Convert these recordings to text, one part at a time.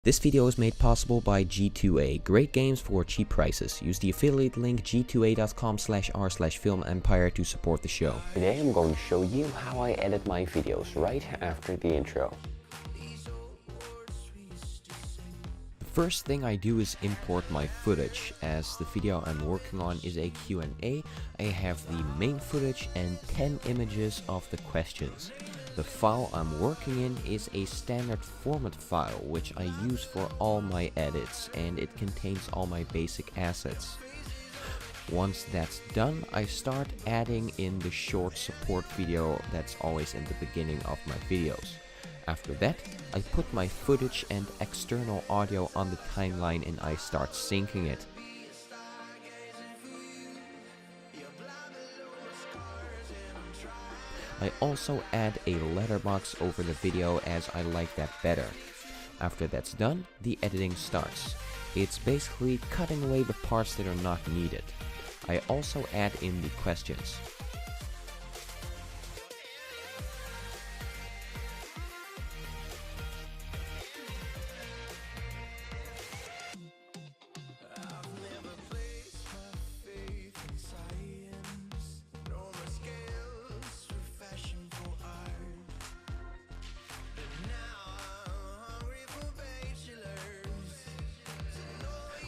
This video is made possible by G2A, great games for cheap prices. Use the affiliate link g2a.com/r/filmempire to support the show. Today I'm going to show you how I edit my videos right after the intro. The first thing I do is import my footage. As the video I'm working on is a Q&A, I have the main footage and 10 images of the questions. The file I'm working in is a standard format file, which I use for all my edits, and it contains all my basic assets. Once that's done, I start adding in the short support video that's always in the beginning of my videos. After that, I put my footage and external audio on the timeline and I start syncing it. I also add a letterbox over the video as I like that better. After that's done, the editing starts. It's basically cutting away the parts that are not needed. I also add in the questions.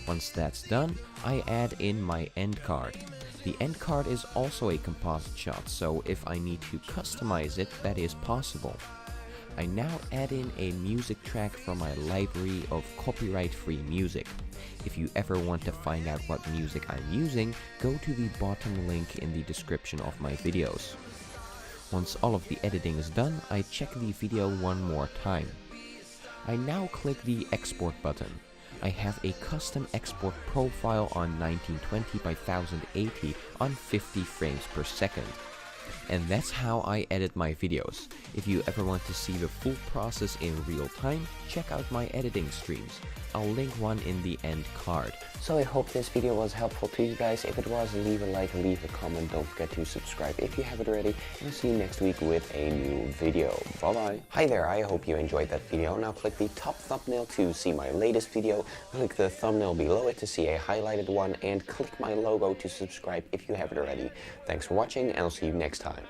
Once that's done, I add in my end card. The end card is also a composite shot, so if I need to customize it, that is possible. I now add in a music track from my library of copyright-free music. If you ever want to find out what music I'm using, go to the bottom link in the description of my videos. Once all of the editing is done, I check the video one more time. I now click the export button. I have a custom export profile on 1920 by 1080 on 50 frames per second. And that's how I edit my videos. If you ever want to see the full process in real time, check out my editing streams. I'll link one in the end card. So I hope this video was helpful to you guys. If it was, leave a like, leave a comment, don't forget to subscribe if you haven't already, and I'll see you next week with a new video. Bye bye. Hi there, I hope you enjoyed that video. Now click the top thumbnail to see my latest video, click the thumbnail below it to see a highlighted one, and click my logo to subscribe if you haven't already. Thanks for watching, and I'll see you next time.